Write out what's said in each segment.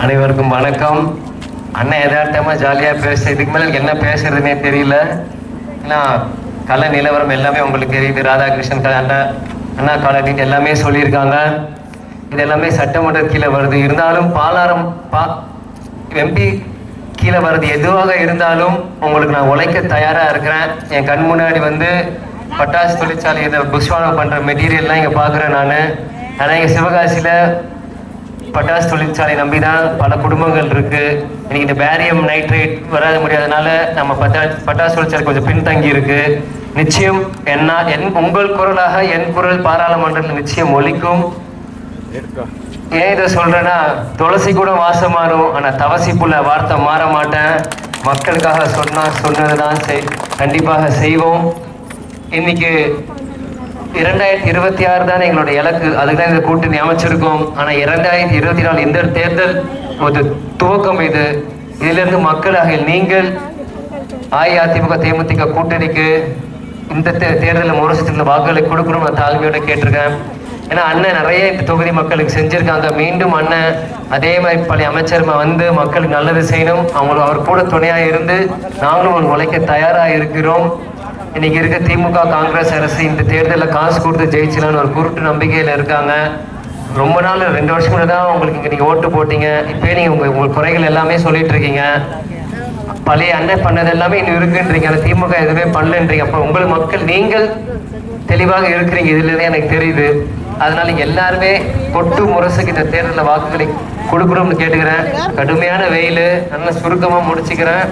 அனைவருக்கும் வணக்கம். அண்ணன் யதார்த்தமா ஜாலியா பேச, இதுக்கு மேல என்ன பேசுறதுன்னே தெரியல. ஏன்னா கலை நிலவரம் எல்லாமே உங்களுக்கு தெரியுது. ராதாகிருஷ்ணன் அண்ணா காலேஜ் எல்லாமே சொல்லியிருக்காங்க. இது எல்லாமே சட்டமன்ற கீழே வருது. இருந்தாலும் பாலாரம் எம்பி கீழே வருது. எதுவாக இருந்தாலும் உங்களுக்கு நான் உழைக்க தயாரா இருக்கிறேன். என் கண் முன்னாடி பட்டாசு தொழிற்சாலை இதை புஷ்வானம் பண்ற மெட்டீரியல்லாம் இங்க பாக்குறேன் நான். ஆனா இங்க சிவகாசியில பட்டாசு தொழிற்சாலை நம்பிதான் பல குடும்பங்கள் இருக்கு. இன்னைக்கு இந்த பேரியம் நைட்ரேட் வராத முடியாதனால நம்ம பட்டாசு தொழிற்சாலை கொஞ்சம் பின்தங்கி இருக்கு. நிச்சயம் உங்கள் குரலாக என் குரல் பாராளுமன்றத்தில் நிச்சயம் ஒலிக்கும். ஏன் இதை சொல்றேன்னா, துளசி கூட வாசம் மாறும், ஆனா தவசி புள்ள வார்த்தை மாற மாட்டேன். மக்களுக்காக சொன்னதுதான் கண்டிப்பாக செய்வோம். இன்னைக்கு 2026 தான் எங்களோட இலக்கு. அதுதான் இந்த கூட்டணி அமைச்சிருக்கோம். ஆனா 2024 இந்த தேர்தல் ஒரு துவக்கம். இதுல இருந்து மக்களாக நீங்கள் அஇஅதிமுக தேமுதிக கூட்டணிக்கு இந்த தேர்தலில் முரசத்தில் வாக்குகளை கொடுக்கணும் நான் தாழ்மையோட கேட்டிருக்கேன். ஏன்னா அண்ணன் நிறைய இந்த தொகுதி மக்களுக்கு செஞ்சிருக்காங்க. மீண்டும் அண்ணன் அதே மாதிரி பழைய அமைச்சர் மக்களுக்கு நல்லது செய்யணும். அவர் கூட துணையா இருந்து நாங்களும் உழைக்க தயாரா இருக்கிறோம். இன்னைக்கு இருக்க திமுக காங்கிரஸ் அரசு இந்த தேர்தலில் காசு கொடுத்து ஜெயிச்சலான்னு ஒரு குருட்டு நம்பிக்கையில இருக்காங்க. ரொம்ப நாள் 2 வருஷம் முன்னாடி தான் உங்களுக்கு இங்க நீங்க ஓட்டு போட்டீங்க. இப்பயே நீங்க உங்க குறைகள் எல்லாமே சொல்லிட்டு இருக்கீங்க. பழைய அண்ணன் பண்ணது எல்லாமே இன்னும் இருக்குன்றீங்க. அந்த திமுக எதுவுமே பண்ணலன்றீங்க. அப்ப உங்களுக்கு மக்கள் நீங்கள் தெளிவாக இருக்கிறீங்க. இதுல இருந்து எனக்கு தெரியுது. அதனால நீங்க எல்லாருமே கொட்டு முரசுக்கு இந்த தேர்தலில் வாக்குகளை கொடுக்கணும்னு கேட்டுக்கிறேன். கடுமையான வெயில், நல்லா சுருக்கமா முடிச்சுக்கிறேன்.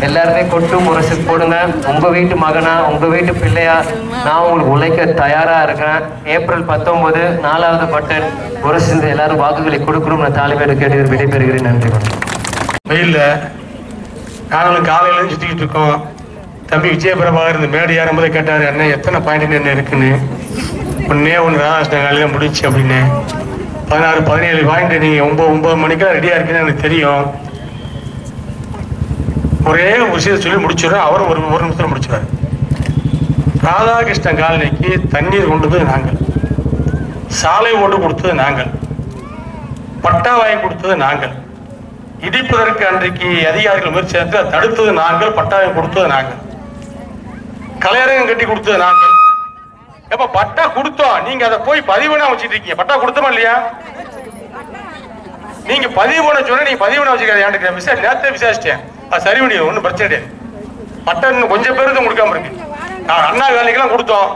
எல்லாருமே கொட்டு முரசு போடுங்க. உங்க வீட்டு மகனா, உங்க வீட்டு பிள்ளையா நான் உங்களுக்கு உழைக்க தயாரா இருக்கிறேன். ஏப்ரல் 19 4வது பட்டன் முரசு எல்லாரும் வாக்குகளை கொடுக்கணும் நான் தாலிமையோட கேட்டு விடைபெறுகிறேன். நன்றி. வெயில்ல நாங்களும் காலையில சுத்திக்கிட்டு இருக்கோம். தம்பி விஜயபிரபாகர் இந்த மேடை ஏறும்போது கேட்டாரு, அண்ணன் எத்தனை பாயிண்ட் என்ன இருக்குன்னு. ஒன்னே ஒன்று ராதாகிருஷ்ணன் காலையில முடிச்சு அப்படின்னு 16-17 பாயிண்ட். நீங்க 9 மணிக்கெல்லாம் ரெடியா இருக்குன்னு எனக்கு தெரியும். ஒரே விஷயத்தை சொல்லி முடிச்சிடும். அவரும் ஒரு நிமிஷத்துல முடிச்சிடாரு. ராதாகிருஷ்ணன் காலனிக்கு தண்ணீர் கொண்டது நாங்கள், சாலை ஓட்டு கொடுத்தது நாங்கள், பட்டா வாங்கி கொடுத்தது நாங்கள், இடிப்பதற்கு அன்றைக்கு அதிகாரிகள் முயற்சி தடுத்தது நாங்கள், பட்டா வாங்கி கொடுத்தது நாங்கள், கலையரங்கம் கட்டி கொடுத்தது நாங்கள். எப்ப பட்டா கொடுத்தோம், நீங்க அதை போய் பதிவுனா வச்சுட்டு இருக்கீங்க. பட்டா கொடுத்தோமா இல்லையா? நீங்க பதிவு பண்ண சொன்னா நீங்க பதிவு பண்ண வச்சுக்காது. நேரத்தை விசாரிச்சிட்டேன். அது சரி பண்ணிடும், ஒன்றும் பிரச்சனை கிடையாது. பட்டம் இன்னும் கொஞ்சம் பேருக்கு கொடுக்காம இருக்கு. நான் அண்ணா வேலைக்கெல்லாம் கொடுத்தோம்.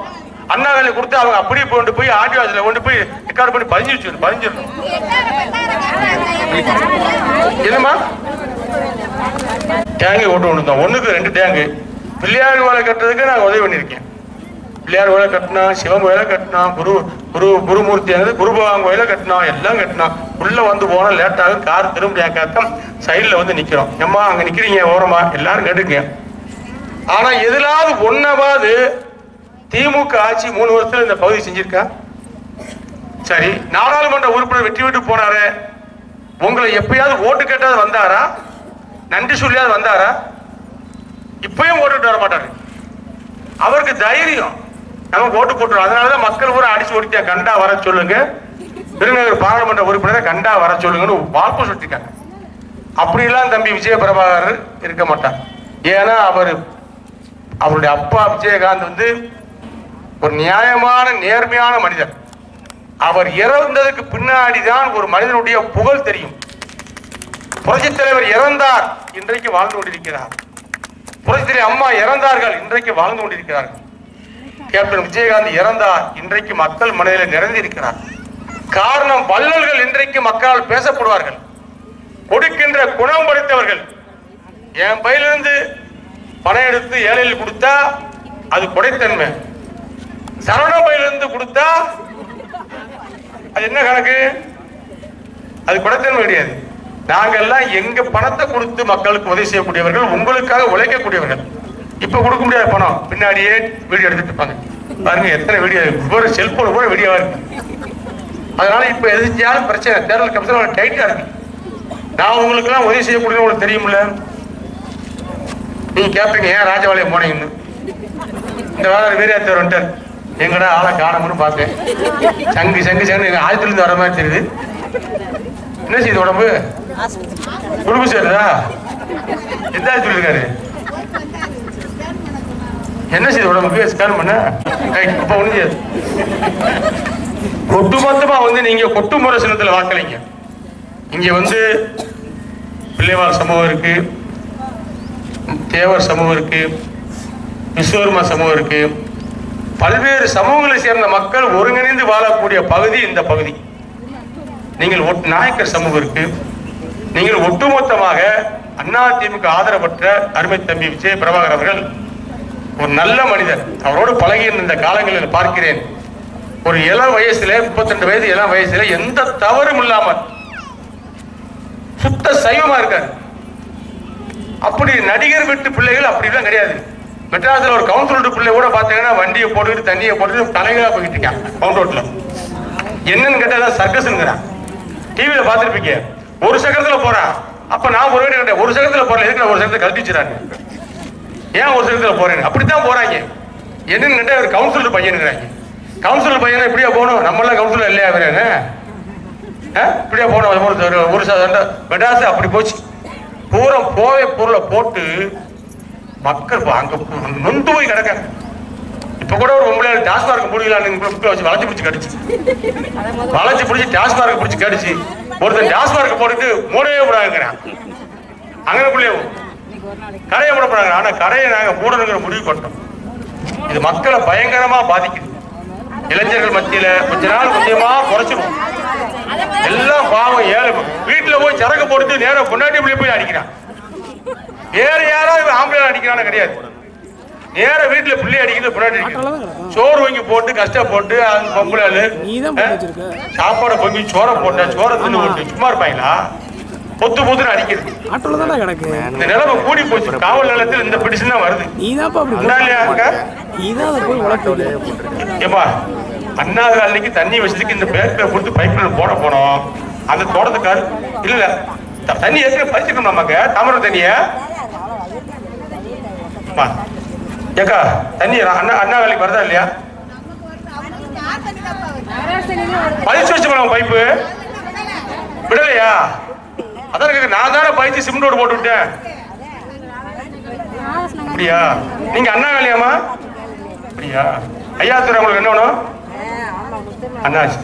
அண்ணா வேலை கொடுத்து அவங்க அப்படியே கொண்டு போய் ஆர்டிஓ ஆஃபீஸ்ல கொண்டு போய் ரெக்கார்ட் பண்ணி பதிஞ்சிடணும். என்னமா டேங்கு ஓட்டு ஒன்று தான், 1க்கு 2 டேங்கு. பிள்ளையார் வேலை கட்டுறதுக்கு நான் உதவி பண்ணியிருக்கேன். பிள்ளையார் வேலை கட்டினா, சிவன் வேலை கட்டினா, குருமூர்த்தி குருபவாங்க வேலை கட்டினா, எல்லாம் கட்டினா. உள்ள போனா லேட்டாக கார் திரும்ப கட்டம் சைட்ல நிக்கிறோம். எம்மா அங்க நிக்கிறீங்க ஓரமா, எல்லாரும் கேட்டுங்க. ஆனா எதிலாவது ஒன்னாவது திமுக ஆட்சி 3 வருஷத்துல இந்த பகுதி செஞ்சிருக்கா? சரி, நாடாளுமன்ற உறுப்பினர் வெற்றி விட்டு போனாரு. உங்களை எப்பயாவது ஓட்டு கேட்டாவது வந்தாரா? நன்றி சொல்லியாவது வந்தாரா? இப்பயும் ஓட்டுட்டு வர மாட்டாரு. அவருக்கு தைரியம், நமக்கு ஓட்டு போட்டுரும். அதனாலதான் மக்கள் பூரா அடிச்சு ஓடித்தா கண்டா வர சொல்லுங்க, விருதுநகர் பாராளுமன்ற உறுப்பினரை கண்டா வர சொல்லுங்கன்னு வாக்கு சொல்லிருக்காங்க. அப்படிலாம் தம்பி விஜயபிரபாகர் இருக்க மாட்டார். ஏன்னா அவருடைய அப்பா விஜயகாந்த் ஒரு நியாயமான நேர்மையான மனிதர். அவர் இறந்ததுக்கு பின்னாடிதான் ஒரு மனிதனுடைய புகழ் தெரியும். புரட்சித் தலைவர் இறந்தார், இன்றைக்கு வாழ்ந்து கொண்டிருக்கிறார். புரட்சித் தலைவர் அம்மா இறந்தார்கள், இன்றைக்கு வாழ்ந்து கொண்டிருக்கிறார்கள். கேப்டன் விஜயகாந்த் இறந்தார், இன்றைக்கு மக்கள் மனதில் நிறைந்திருக்கிறார். காரணம், வள்ளல்கள் இன்றைக்கு மக்களால் பேசப்படுவார்கள். கொடுக்கின்ற குணம் படைத்தவர்கள். என் பையிலிருந்து பணம் எடுத்து ஏழையில் கொடுத்தா அது கொடைத்தன்மை. சரவண பையிலிருந்து கொடுத்தா அது என்ன கணக்கு? அது கொடைத்தன்மை கிடையாது. நாங்கெல்லாம் எங்க பணத்தை கொடுத்து மக்களுக்கு உதவி செய்யக்கூடியவர்கள், உங்களுக்காக உழைக்கக்கூடியவர்கள். இப்ப கொடுக்க முடியாத பணம் பின்னாடியே வீடியோ எடுத்துட்டு இருப்பாங்க. பாருங்க எத்தனை வீடியோ, ஒரு செல்போன் கூட வீடியோவா இருக்கு. அதனால இப்ப எதிர்த்தாலும் பிரச்சனை. தேர்தல் கமிஷன் டைட்டா இருக்கு. நான் உங்களுக்கு எல்லாம் உதவி செய்யக்கூடிய உங்களுக்கு தெரியுமில்ல. நீங்க கேட்பீங்க ஏன் ராஜபாளையம் போனீங்கன்னு. இந்த வேலை வீரியாத்தவர் வந்துட்டார். எங்கடா ஆளை காணமுன்னு பார்த்தேன். சங்கு சங்கு சங்கு ஆயத்துல இருந்து வர மாதிரி தெரியுது. என்ன செய்யுது உடம்பு? குடும்ப சேருதா? எந்த சொல்லிருக்காரு? என்ன செய்ய உடம்புக்கு ஸ்கேன் பண்ண இப்ப ஒண்ணு ஒட்டுமொத்தமா நீங்க கொட்டுமுறை சின்னத்துல வாக்களிங்க. இங்க பிள்ளைவாள் சமூகம் இருக்கு, தேவர் சமூகம் இருக்கு, விஸ்வகர்மா சமூகம் இருக்கு, பல்வேறு சமூகங்களை சேர்ந்த மக்கள் ஒருங்கிணைந்து வாழக்கூடிய பகுதி இந்த பகுதி. நீங்கள் நாயக்கர் சமூகம் இருக்கு. நீங்கள் ஒட்டுமொத்தமாக அதிமுக ஆதரவற்ற அருமை தம்பி விஜய பிரபாகர் அவர்கள் ஒரு நல்ல மனிதர். அவரோடு பழகி இந்த காலங்களில் பார்க்கிறேன். ஒரு இளம் வயசுல 32 வயது இளம் வயசுல எந்த தவறும் இல்லாமல் சுத்த சைவமா இருக்காரு. அப்படி நடிகர் வீட்டு பிள்ளைகள் அப்படிலாம் கிடையாது. மெட்ராஸ்ல ஒரு கவுன்சிலர் பிள்ளை கூட பாத்தீங்கன்னா வண்டியை போட்டுக்கிட்டு தண்ணியை போட்டுட்டு தலைகளா போயிட்டு இருக்கான் கவுண்ட் ரோட்ல. என்னன்னு கேட்டா சர்க்கஸ்ங்கிறான். டிவியில பாத்துருப்பீங்க. ஒரு சக்கரத்துல போறான். அப்ப நான் ஒரு கேட்டேன், ஒரு சக்கரத்துல போறேன், எதுக்கு ஒரு சக்கரத்தை கழட்டிச்சுறாங்க, ஏன் ஒரு சக்கரத்துல போறேன்? அப்படித்தான் போறாங்க. என்னன்னு கேட்டா ஒரு கவுன்சிலர் பையனுங்கிறாங்க. கவுன்சிலர் பையனை இப்படியா போகணும்? நம்மளாம் கவுன்சிலர் இல்லையா வேற? இப்படியா போனோம். ஒரு மெட்ராஸ் அப்படி போச்சு. பூரா போவே பொருளை போட்டு மக்கள் அங்க நொந்து போய் கிடக்க. இப்ப கூட ஒரு பொம்பளை டாஸ்மார்க் முடியலான்னு வச்சு வளைச்சு பிடிச்சி கடிச்சு, வளைச்சு பிடிச்சி டாஸ்மார்க் பிடிச்சி கடிச்சு, ஒருத்தர் டாஸ்மார்க் போட்டுட்டு மூடவே விடாங்கிறான். அங்கனக்குள்ளே கடையை மூட போறாங்க. ஆனா கடையை நாங்க மூடணுங்கிற முடிவு பண்ணோம். இது மக்களை பயங்கரமா பாதிக்குது. இளைஞர்கள் மத்தியில கொஞ்ச நாள் கொஞ்சமா குறைச்சிடும். எல்லாம் பாவம் ஏழை வீட்டுல போய் சரக்கு போட்டு நேரம் பொண்டாட்டி பிள்ளை போய் அடிக்கிறான். வேற யாராவது ஆம்பளை அடிக்கிறான்னு கிடையாது. நேர வீட்டுல பிள்ளை அடிக்கிறது பொண்டாட்டி அடிக்கிறது. சோறு வாங்கி போட்டு கஷ்டப்பட்டு அந்த பொம்பளை சாப்பாடை பொங்கி சோறை போட்ட சோறை தின்னு போட்டு சும்மா இருப்பாங்களா? பொத்து பொத்துன்னு அடிக்கிறது. இந்த நிலைமை கூடி போச்சு. காவல் நிலையத்தில் இந்த பிடிச்சு தான் வருது. ஏப்பா அண்ணா காலனிக்கு தண்ணி வசதிக்கு இந்த பேக்கை கொடுத்து பைப்ல போனோம். அந்த தோட்டத்துக்காரு இல்ல தண்ணி ஏற்கனவே பறிச்சுக்கணும். நமக்கு தாமரை தண்ணிய ஏக்கா தண்ணி அண்ணா வேலைக்கு வருதா இல்லையா? பறிச்சு வச்சு போனோம். பைப்பு விடலையா? அதான் நான் தானே பறிச்சு சிமெண்ட் ரோடு போட்டு விட்டேன். அப்படியா? நீங்க அண்ணா வேலையாமா? அப்படியா? ஐயா துறை உங்களுக்கு என்ன வேணும்? அண்ணாச்சி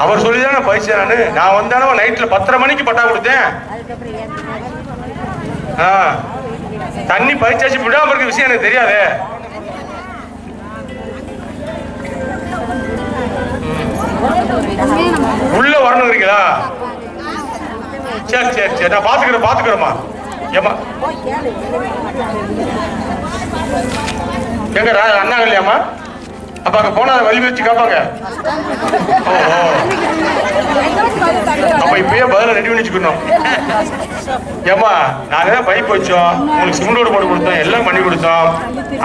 அவர் சொல்லிதானே பறிச்சேன். நான் வந்தானே நைட்ல 10:30 மணிக்கு பட்டா கொடுத்தேன். தண்ணி பறிச்சாச்சு விடாம இருக்க விஷயம் எனக்கு தெரியாது. உள்ள வரணுங்கிறீங்களா? சரி சரி சரி நான் பாத்துக்கிறேம்மா. ஏமா எங்க அண்ணா இல்லையாமா? அப்ப அங்க போனா வழி வச்சு காப்பாங்க. அப்ப இப்பயே பதில ரெடி பண்ணி வச்சுக்கணும். ஏமா நாங்க தான் பைப் வச்சோம், உங்களுக்கு சிமெண்ட் ரோடு போட்டு கொடுத்தோம், எல்லாம் பண்ணி கொடுத்தோம்.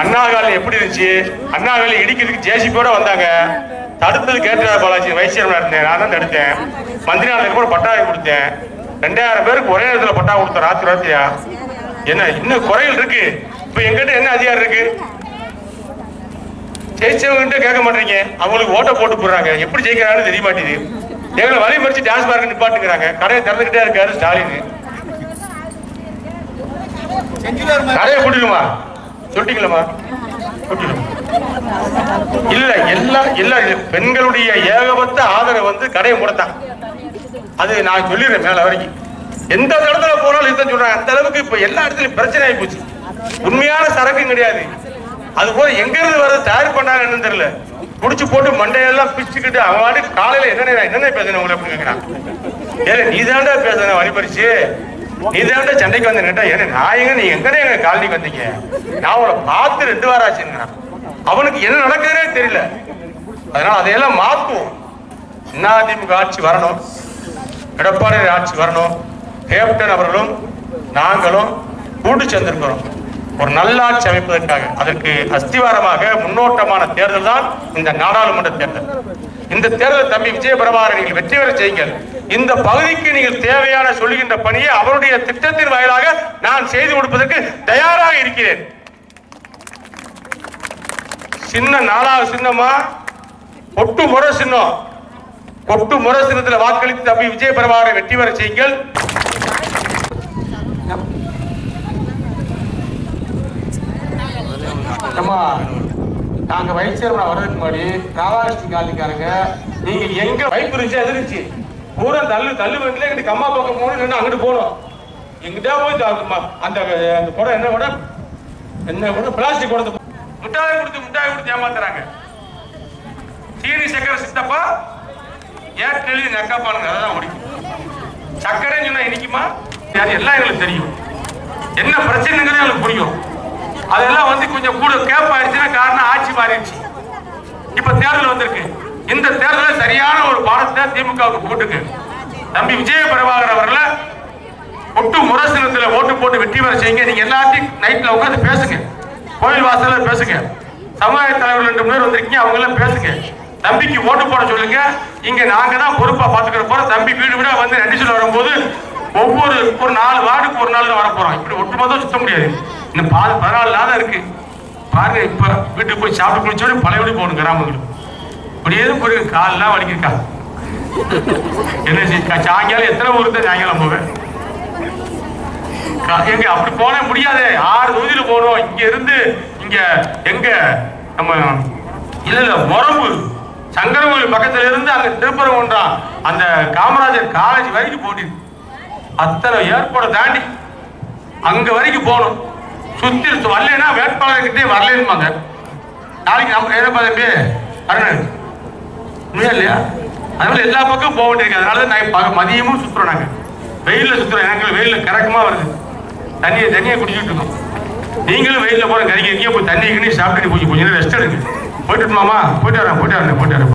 அண்ணா காலம் எப்படி இருந்துச்சு? அண்ணா காலம் இடிக்கிறதுக்கு ஜேசிபியோட வந்தாங்க. தடுத்தது கேட்டார் பாலாஜி வைஸ் சேர்மனா இருந்தேன். நான் தான் தடுத்தேன். மந்திரி நாள் கூட பட்டா கொடுத்தேன். 2000 பேருக்கு ஒரே இடத்துல பட்டா கொடுத்தோம். ராத்திரியா என்ன இன்னும் குறைகள் இருக்கு. இப்ப எங்கிட்ட என்ன அதிகாரம் இருக்கு? ஜெயிச்சவங்க கேட்க மாட்டீங்க. அவங்களுக்கு ஓட்ட போட்டு போடுறாங்க. எப்படி ஜெயிக்கிறாங்கன்னு தெரிய மாட்டேங்குது. எங்களை வழி மறிச்சு டாஸ்மார்க் நிப்பாட்டுக்கிறாங்க. கடையை திறந்துகிட்டே இருக்காரு ஸ்டாலின். கடையை கூட்டிடுமா சொல்லிட்டீங்களா? இல்ல எல்லா பெண்களுடைய ஏகபத்த ஆதரவு கடையை மூடத்தான். அது நான் சொல்லிடுறேன் மேல வரைக்கும். எந்த இடத்துல போனாலும் இதுதான் சொல்றாங்க. அந்த அளவுக்கு இப்ப எல்லா இடத்துலயும் பிரச்சனை ஆகி போச்சு. உண்மையான சரக்கும் கிடையாது. அது போல எங்க இருந்து வர தயார் பண்ணாங்க என்னன்னு தெரியல. குடிச்சு போட்டு மண்டையெல்லாம் பிச்சுக்கிட்டு அவன் காலையில என்னென்ன பேசுறேன் உங்களை எப்படி கேட்கிறான். ஏன்னா நீ தாண்டா பேசுறேன் வழிபறிச்சு, நீ தாண்டா சண்டைக்கு வந்து கேட்டா ஏன்னா நான் நீ எங்கனே எங்க காலனிக்கு வந்தீங்க, நான் உங்களை பார்த்து 2 வாரம் ஆச்சுங்கிறான். அவனுக்கு என்ன நடக்குதுன்னே தெரியல. அதனால அதையெல்லாம் மாத்துவோம். அதிமுக ஆட்சி வரணும், எடப்பாடி ஆட்சி வரணும். கேப்டன் அவர்களும் நாங்களும் கூட்டு சேர்ந்திருக்கிறோம் ஒரு நல்ல ஆட்சி அமைப்பதற்காக. அதற்கு அஸ்திவாரமாக முன்னோட்டமான தேர்தல் தான் இந்த நாடாளுமன்ற தேர்தல். இந்த தேர்தல் தம்பி விஜய பிரபாகரன் நீங்கள் வெற்றி பெற செய்யுங்கள். இந்த பகுதிக்கு நீங்கள் தேவையான சொல்லுகின்ற பணியை அவருடைய திட்டத்தின் வாயிலாக நான் செய்து கொடுப்பதற்கு தயாராக இருக்கிறேன். சின்ன 4வது சின்னமா கொட்டு முறை சின்னம். கொட்டு முறை சின்னத்தில் வாக்களித்து தம்பி விஜய பிரபாகரன் வெற்றி பெற செய்யுங்கள். அம்மா நாங்க வைஸ் சேர்மன் வர்றதுக்கு முன்னாடி ராதாகிருஷ்ணன் காலனிக்காரங்க நீங்க எங்க வைப்பு இருந்துச்சு எதிர்ந்துச்சு பூரா தள்ளு வீட்டுல எங்கிட்ட கம்மா பக்கம் போகணும் அங்கிட்டு போகணும் எங்கிட்ட போய் அந்த குடம் என்ன கூட பிளாஸ்டிக் குடத்தை முட்டாய் கொடுத்து ஏமாத்துறாங்க. சீனி சக்கரை சித்தப்பா ஏற்கனவே நக்காப்பானுங்க அதான் முடிக்கும். சக்கரைன்னு சொன்னா இனிக்குமா எல்லாம் எங்களுக்கு தெரியும். என்ன பிரச்சனைங்கிறது எங்களுக்கு புரியும். அதெல்லாம் வந்து கொஞ்சம் கூட கேப் ஆயிடுச்சுன்னா காரணம் ஆட்சி மாறிடுச்சு. இப்ப தேர்தல் வந்திருக்கு. இந்த தேர்தலில் சரியான ஒரு பாடத்தை திமுகவுக்கு போட்டுக்கு தம்பி விஜய பிரபாகர் அவர்களை ஒட்டு முரசினத்தில் ஓட்டு போட்டு வெற்றி பெற செய்யுங்க. நீங்க எல்லாத்தையும் நைட்ல உட்காந்து பேசுங்க, கோயில் வாசல்ல பேசுங்க, சமுதாய தலைவர்கள் 2 பேர் வந்திருக்கீங்க அவங்க எல்லாம் பேசுங்க. தம்பிக்கு ஓட்டு போட சொல்லுங்க. இங்க நாங்க தான் பொறுப்பா பாத்துக்கிற போறோம். தம்பி வீடு வீடா வந்து நன்றி சொல்ல வரும்போது ஒவ்வொரு ஒரு 4 வார்டுக்கு ஒரு நாள் தான் வர போறோம். இப்படி ஒட்டுமொத்தம் சுத்த முடியாது. இன்னும் 14 நாள் இருக்கு பாருங்க. இப்ப வீட்டுக்கு போய் சாப்பிட்டு குளிச்சோட பழையபடி போகணும். கிராமங்களுக்கு அப்படியே போய் காலெல்லாம் வலிக்கிருக்கா. என்ன சாயங்காலம் எத்தனை ஊருக்கு தான் சாயங்காலம் போவேன். எங்க அப்படி போன முடியாது. 6 தொகுதியில போனோம். இங்க இருந்து இங்க எங்க நம்ம இல்ல மொரம்பு சங்கரகோவில் பக்கத்துல இருந்து அங்க திருப்பரங்குன்றம் அந்த காமராஜர் காலேஜ் வரைக்கும் போட்டிருக்கு. அத்தனை ஏற்பாடு தாண்டி அங்க வரைக்கும் போகணும். சுத்தி வரலன்னா வேட்பாளர்கிட்டே வரலன்னுவாங்க. நாளைக்கு நம்ம என்ன தம்பி அருண் உண்மையா இல்லையா? அதனால எல்லா பக்கம் போக வேண்டியிருக்கு. அதனால மதியமும் சுத்துறோம். நாங்க வெயில்ல சுத்துறோம். எனக்கு வெயில்ல கறக்கமா வருது. தண்ணியை குடிச்சுட்டு இருக்கோம். நீங்களும் வெயில்ல போற கறிக்க போய் தண்ணி சாப்பிட்டு கொஞ்சம் நேரம் ரெஸ்ட் எடுங்க. போயிட்டு மாமா போயிட்டு வரேன்.